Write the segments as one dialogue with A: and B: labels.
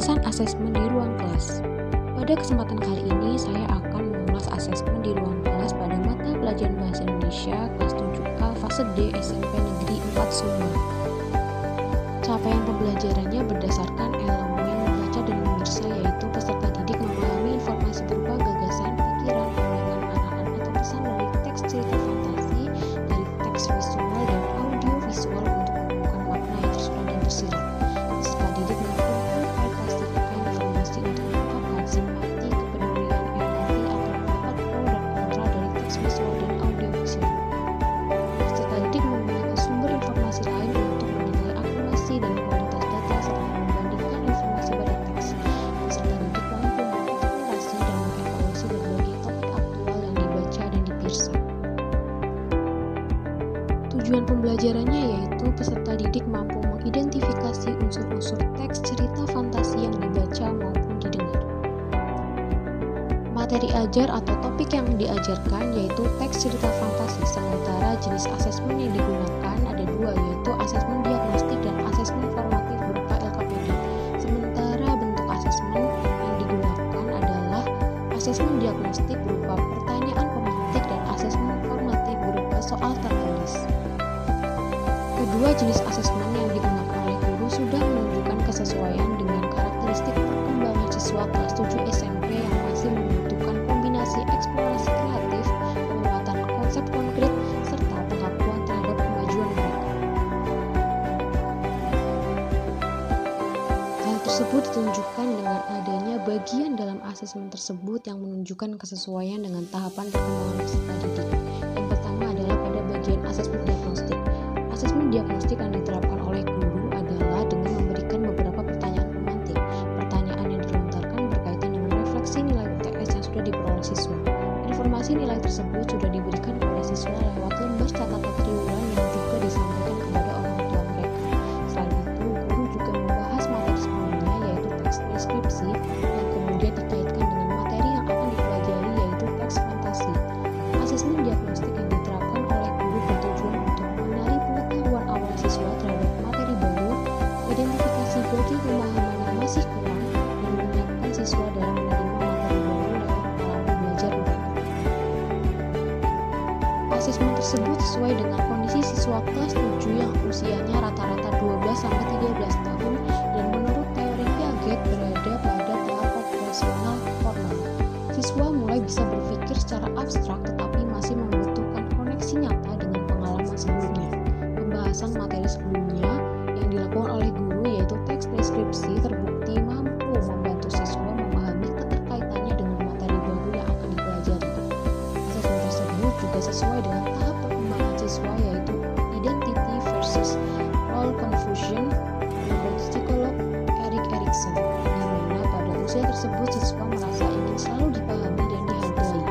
A: Pembahasan asesmen di ruang kelas. Pada kesempatan kali ini saya akan mengulas asesmen di ruang kelas pada mata pelajaran Bahasa Indonesia kelas 7A fase D SMP Negeri 4 Sumbar. Capaian pembelajarannya berdasarkan elemen membaca dan memirsa, yaitu peserta didik memahami informasi berupa gagasan, pikiran, pandangan, arahan, atau pesan dari teks cerita fantasi, dari teks visual dan audio visual untuk menemukan makna yang tersurat dan tersirat. Peserta didik menginterpretasikan informasi untuk mengungkapkan simpati, kepedulian, empati, atau mendapat pro dan kontra dari teks visual dan audio visual. Peserta didik menggunakan sumber informasi lain untuk menilai akurasi dan kualitas data serta membandingkan informasi pada teks. Peserta didik mampu mengeksplorasi dan mengevaluasi berbagai topik aktual yang dibaca dan dipirsa. Tujuan pembelajarannya yaitu peserta didik mampu mengidentifikasi unsur-unsur teks cerita fantasi yang dibaca maupun didengar. Materi ajar atau topik yang diajarkan yaitu teks cerita fantasi, sementara jenis asesmen yang digunakan ada dua, yaitu asesmen diagnostik dan asesmen formatif berupa LKPD. Sementara bentuk asesmen yang digunakan adalah asesmen diagnostik berupa pertanyaan pemantik dan asesmen formatif berupa soal tertulis. Kedua jenis asesmen yang digunakan oleh guru sudah menunjukkan kesesuaian dengan karakteristik perkembangan siswa kelas 7 SMP yang masih membutuhkan kombinasi eksplorasi kreatif, penguatan konsep konkret, serta pengakuan terhadap kemajuan mereka. Hal tersebut ditunjukkan dengan adanya bagian dalam asesmen tersebut yang menunjukkan kesesuaian dengan tahapan perkembangan peserta didik. Yang pertama adalah pada bagian asesmen diagnostik. Asesmen diagnostik yang diterapkan oleh guru adalah dengan memberikan beberapa pertanyaan pemantik. Pertanyaan yang dilontarkan berkaitan dengan refleksi nilai UTS yang sudah diperoleh siswa. Informasi nilai tersebut sudah diberikan kepada siswa lewat lembar catatan triwulan yang juga disampaikan kepada orang tua mereka. Selain itu, guru juga membahas materi sebelumnya, yaitu teks deskripsi, yang kemudian dikaitkan dengan materi yang akan dipelajari, yaitu teks fantasi. Asesmen diagnostik yang diterapkan oleh guru bertujuan untuk mengenali pengetahuan awal siswa terhadap materi baru, identifikasi bagi pemahaman yang masih kurang, dan menyiapkan siswa dalam menerima materi baru lewat pengalaman belajar mereka. Asesmen tersebut sesuai dengan kondisi siswa kelas 7 yang usianya rata-rata 12-13 tahun dan menurut teori Piaget berada pada tahap operasional formal. Siswa mulai bisa berpikir secara abstrak tetapi masih membutuhkan koneksi nyata dengan pengalaman sebelumnya. Pembahasan materi sebelumnya yang dilakukan oleh guru, yaitu teks deskripsi, terbukti mampu membantu siswa memahami keterkaitannya dengan materi baru yang akan dipelajari. Asesmen tersebut juga sesuai dengan tahap perkembangan siswa, yaitu identity versus role confusion menurut psikolog Erik Erikson, di mana pada usia tersebut siswa merasa ingin selalu dipahami dan dihargai.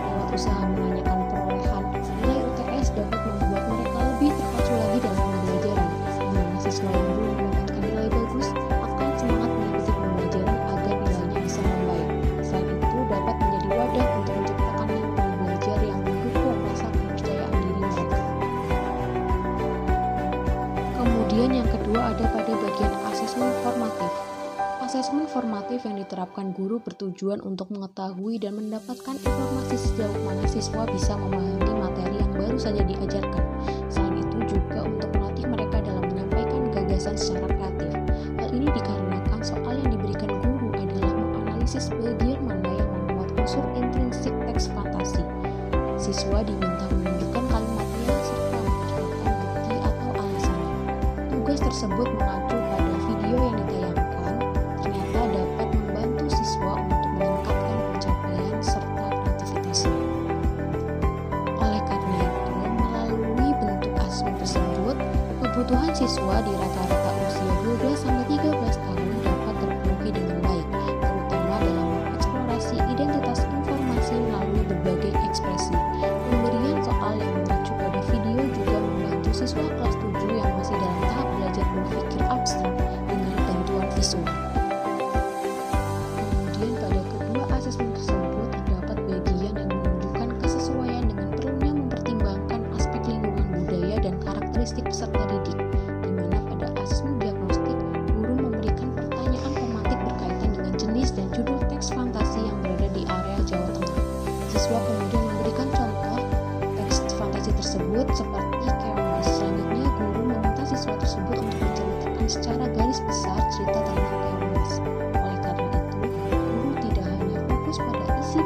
A: Lewat usaha menanyakan perolehan nilai UTS dapat membuat mereka lebih terpacu lagi dalam pembelajaran, di mana siswa yang belum mendapatkan nilai bagus akan semangat mengikuti pembelajaran agar nilainya bisa membaik. Selain itu, dapat menjadi wadah untuk menciptakan lingkungan belajar yang mendukung rasa kepercayaan diri mereka. Kemudian yang kedua ada pada bagian asesmen formatif. Asesmen formatif yang diterapkan guru bertujuan untuk mengetahui dan mendapatkan informasi sejauh mana siswa bisa memahami materi yang baru saja diajarkan. Selain itu juga untuk melatih mereka dalam menyampaikan gagasan secara kreatif. Hal ini dikarenakan soal yang diberikan guru adalah menganalisis bagian mana yang memuat unsur intrinsik teks fantasi. Siswa diminta menunjukkan kalimatnya serta menyertakan bukti atau alasannya. Tugas tersebut mengacu pada video yang ditayangkan, ternyata dapat membantu siswa untuk meningkatkan pencapaian serta kreativitasnya. Oleh karena itu, melalui bentuk asesmen tersebut, kebutuhan siswa di rata-rata usia 12-13 tahun dapat terpenuhi dengan baik, terutama dalam mengeksplorasi identitas informasi melalui berbagai ekspresi. Pemberian soal yang mengacu pada video juga membantu siswa kelas 7 yang masih dalam tahap belajar berpikir abstrak dengan bantuan visual. Kemudian pada kedua asesmen tersebut terdapat bagian yang menunjukkan kesesuaian dengan perlunya mempertimbangkan aspek lingkungan budaya dan karakteristik peserta didik, di mana pada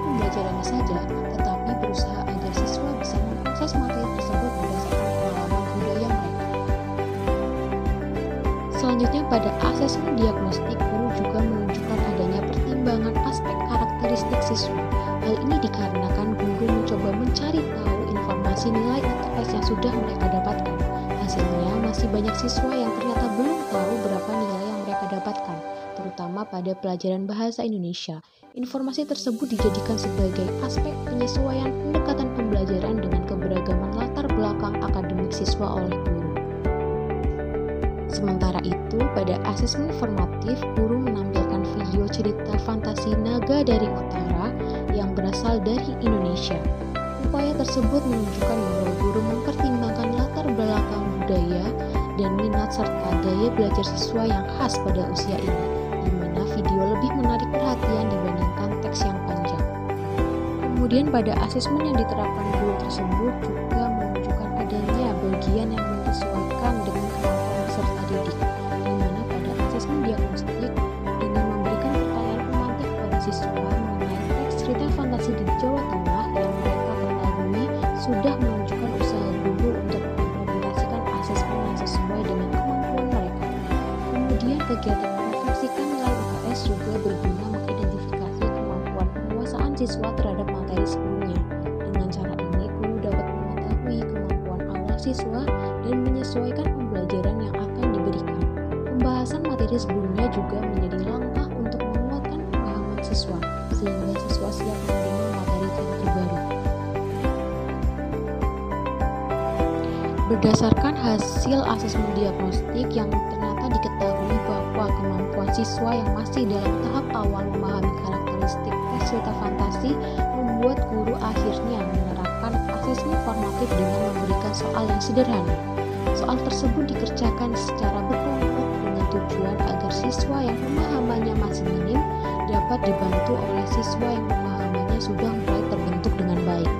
A: pembelajarannya saja, tetapi berusaha agar siswa bisa memproses materi tersebut berdasarkan pengalaman budaya mereka. Selanjutnya, pada asesmen diagnostik, guru juga menunjukkan adanya pertimbangan aspek karakteristik siswa. Hal ini dikarenakan guru mencoba mencari tahu informasi nilai UTS yang sudah mereka dapatkan. Hasilnya, masih banyak siswa yang ternyata belum tahu berapa nilai yang mereka dapatkan, terutama pada pelajaran bahasa Indonesia. Informasi tersebut dijadikan sebagai aspek penyesuaian pendekatan pembelajaran dengan keberagaman latar belakang akademik siswa oleh guru. Sementara itu, pada asesmen formatif, guru menampilkan video cerita fantasi Naga dari Utara yang berasal dari Indonesia. Upaya tersebut menunjukkan bahwa guru mempertimbangkan latar belakang budaya dan minat serta gaya belajar siswa yang khas pada usia ini, di mana video lebih menarik perhatian dibandingkan teks yang panjang. Kemudian pada asesmen yang diterapkan guru tersebut juga menunjukkan adanya bagian yang menyesuaikan dengan kemampuan peserta didik, di mana pada asesmen diagnostik dengan memberikan pertanyaan pemantik pada siswa mengenai teks cerita fantasi di Jawa Tengah yang mereka ketahui sudah menunjukkan usaha guru untuk mengimplementasikan asesmen yang sesuai dengan kemampuan mereka. Kemudian kegiatan merefleksikan nilai UTS juga berguna mengidentifikasi kemampuan penguasaan siswa terhadap materi sebelumnya. Dengan cara ini, guru dapat mengetahui kemampuan awal siswa dan menyesuaikan pembelajaran yang akan diberikan. Pembahasan materi sebelumnya juga menjadi langkah untuk menguatkan pemahaman siswa, sehingga siswa siap menerima materi yang terbaru. Berdasarkan hasil asesmen diagnostik yang ternyata diketahui bahwa kemampuan siswa yang masih dalam tahap awal memahami karakteristik teks cerita fantasi membuat guru akhirnya menerapkan asesmen formatif dengan memberikan soal yang sederhana. Soal tersebut dikerjakan secara berkelompok dengan tujuan agar siswa yang pemahamannya masih minim dapat dibantu oleh siswa yang pemahamannya sudah mulai terbentuk dengan baik.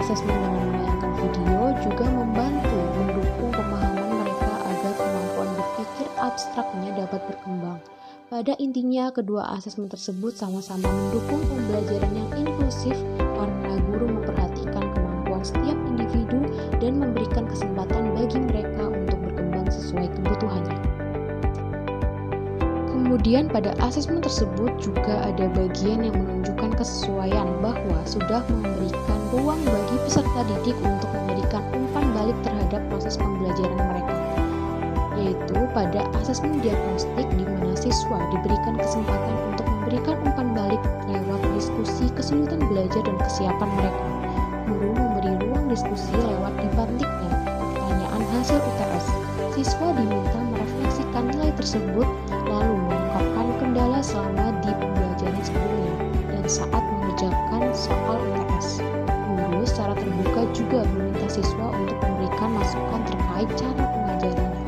A: Asesmen dengan menayangkan video juga membantu mendukung pemahaman mereka agar kemampuan berpikir abstraknya dapat berkembang. Pada intinya, kedua asesmen tersebut sama-sama mendukung pembelajaran yang inklusif karena guru memperhatikan kemampuan setiap individu dan memberikan kesempatan bagi mereka untuk berkembang sesuai kebutuhannya. Kemudian pada asesmen tersebut juga ada bagian yang menunjukkan kesesuaian bahwa sudah memberikan ruang bagi peserta didik untuk memberikan umpan balik terhadap proses pembelajaran mereka, yaitu pada asesmen diagnostik di mana siswa diberikan kesempatan untuk memberikan umpan balik lewat diskusi kesulitan belajar dan kesiapan mereka. Guru memberi ruang diskusi lewat dibantiknya pertanyaan hasil UTS. Siswa diminta merefleksikan nilai tersebut lalu mengungkapkan kendala selama di pembelajaran sebelumnya dan saat mengerjakan soal UTS. Guru secara terbuka juga meminta siswa untuk memberikan masukan terkait cara pengajarannya.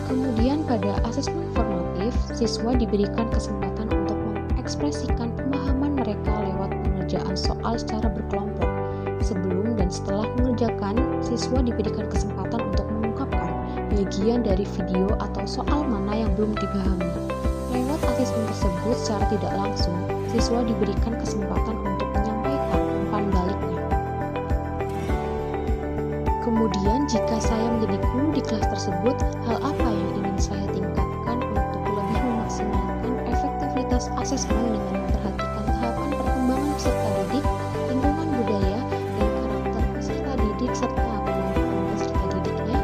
A: Kemudian pada asesmen formatif, siswa diberikan kesempatan untuk mengekspresikan pemahaman mereka lewat pengerjaan soal secara berkelompok. Sebelum dan setelah mengerjakan, siswa diberikan kesempatan untuk mengungkapkan bagian dari video atau soal mana yang belum dipahami. Lewat asesmen tersebut secara tidak langsung, siswa diberikan kesempatan untuk menyampaikan umpan baliknya. Kemudian, jika saya menjadi guru di kelas tersebut, hal apa yang ingin saya tingkatkan untuk lebih memaksimalkan efektivitas asesmen dengan memperhatikan tahapan perkembangan peserta didik, lingkungan budaya, dan karakter peserta didik serta kemampuan peserta didiknya?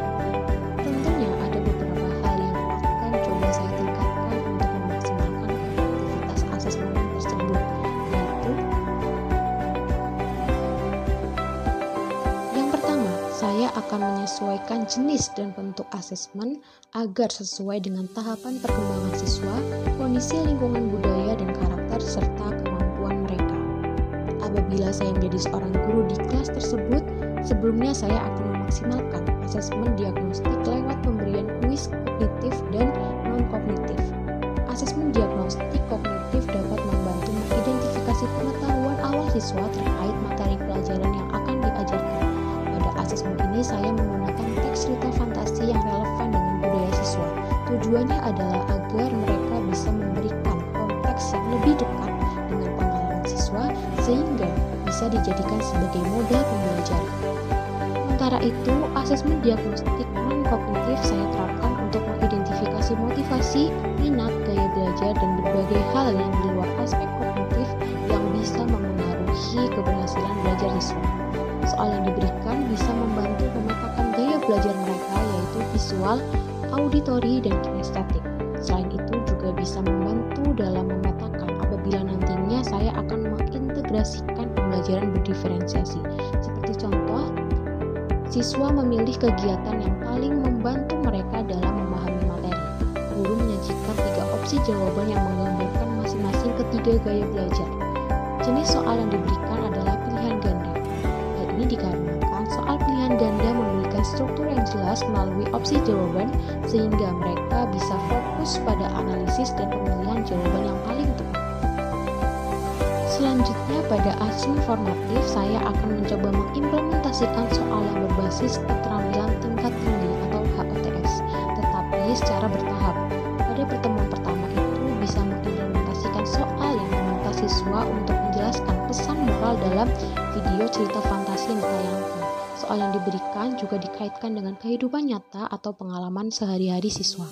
A: Tentunya ada beberapa hal yang akan coba saya tingkatkan untuk memaksimalkan efektivitas asesmen tersebut, yaitu yang pertama, saya akan menyesuaikan jenis dan bentuk asesmen agar sesuai dengan tahapan perkembangan siswa, kondisi lingkungan budaya dan karakter serta kemampuan mereka. Apabila saya menjadi seorang guru di kelas tersebut, sebelumnya saya akan memaksimalkan asesmen diagnostik lewat pemberian kuis kognitif dan non-kognitif. Asesmen diagnostik kognitif dapat membantu mengidentifikasi pengetahuan awal siswa terkait materi pelajaran yang akan diajarkan. Pada asesmen ini saya menggunakan teks cerita fantasi yang relevan dengan budaya siswa. Tujuannya adalah agar mereka bisa memberikan konteks yang lebih dekat dengan pengalaman siswa sehingga bisa dijadikan sebagai modal pembelajaran. Sementara itu, asesmen diagnostik non-kognitif saya terapkan untuk mengidentifikasi motivasi, minat, gaya belajar, dan berbagai hal yang di luar aspek kognitif yang bisa memengaruhi keberhasilan belajar siswa. Soal yang diberikan bisa membantu memetakan gaya belajar mereka, yaitu visual, auditori, dan kinestetik. Selain itu juga bisa membantu dalam memetakan apabila nantinya saya akan mengintegrasikan pembelajaran berdiferensiasi. Seperti contoh, siswa memilih kegiatan yang paling membantu mereka dalam memahami materi. Guru menyajikan 3 opsi jawaban yang menggambarkan masing-masing ketiga gaya belajar. Jenis soal yang diberikan adalah pilihan ganda. Hal ini dikarenakan soal pilihan ganda memiliki struktur yang jelas melalui opsi jawaban sehingga mereka bisa fokus pada analisis dan pemilihan jawaban yang paling tepat. Selanjutnya pada asesmen formatif saya akan mencoba mengimplementasikan soal yang berbasis keterampilan tingkat tinggi atau HOTS, tetapi secara bertahap. Pada pertemuan pertama itu bisa mengimplementasikan soal yang meminta siswa untuk menjelaskan pesan moral dalam video cerita fantasi yang ditayangkan. Soal yang diberikan juga dikaitkan dengan kehidupan nyata atau pengalaman sehari-hari siswa.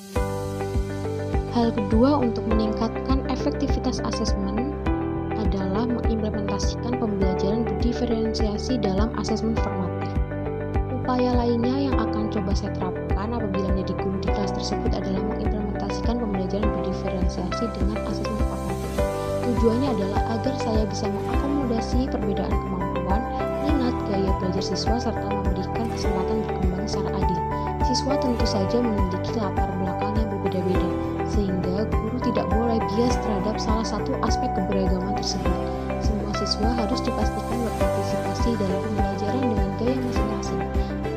A: Hal kedua untuk meningkatkan efektivitas asesmen adalah mengimplementasikan pembelajaran berdiferensiasi dalam asesmen formatif. Upaya lainnya yang akan coba saya terapkan apabila menjadi guru di kelas tersebut adalah mengimplementasikan pembelajaran berdiferensiasi dengan asesmen formatif. Tujuannya adalah agar saya bisa mengakomodasi perbedaan kemampuan, minat, gaya belajar siswa serta memberikan kesempatan berkembang secara adil. Siswa tentu saja memiliki latar belakang yang berbeda-beda, sehingga guru tidak boleh bias terhadap salah satu aspek keberagaman tersebut. Semua siswa harus dipastikan berpartisipasi dalam pembelajaran dengan gaya masing-masing.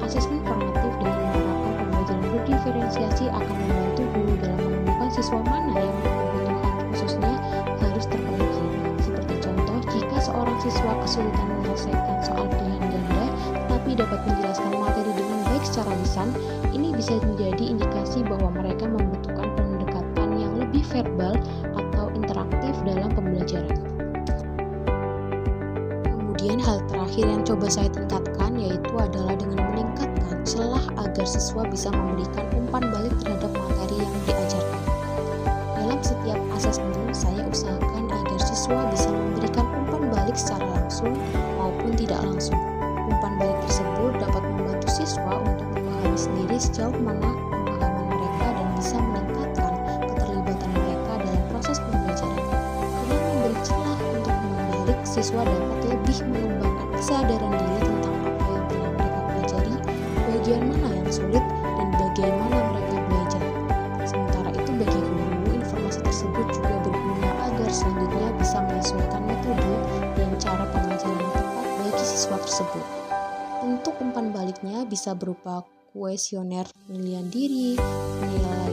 A: Asesmen formatif dengan menerapkan pembelajaran berdiferensiasi akan membantu guru dalam menemukan siswa mana yang kebutuhan khususnya harus terpenuhi. Seperti contoh, jika seorang siswa kesulitan menyelesaikan soal pilihan ganda, tetapi dapat menjelaskan materi dengan baik secara lisan, ini bisa menjadi indikasi bahwa mereka membutuhkan pendekatan yang lebih verbal atau interaktif dalam pembelajaran. Kemudian hal terakhir yang coba saya tingkatkan yaitu adalah dengan meningkatkan celah agar siswa bisa memberikan umpan balik terhadap materi yang diajarkan. Dalam setiap asesmen, saya usahakan agar siswa bisa memberikan umpan balik secara langsung maupun tidak langsung. Umpan balik tersebut dapat membantu siswa untuk memahami sendiri sejauh mana pemahaman mereka dan bisa meningkatkan keterlibatan mereka dalam proses pembelajaran. Dengan memberi celah untuk umpan balik, siswa dapat lebih mengembangkan kesadaran diri tentang apa yang telah mereka pelajari, bagian mana yang sulit, dan bagaimana mereka belajar. Sementara itu bagi guru, informasi tersebut juga berguna agar selanjutnya bisa menyesuaikan metode dan cara pengajaran yang tepat bagi siswa tersebut. Bentuk umpan baliknya bisa berupa kuesioner penilaian diri, penilaian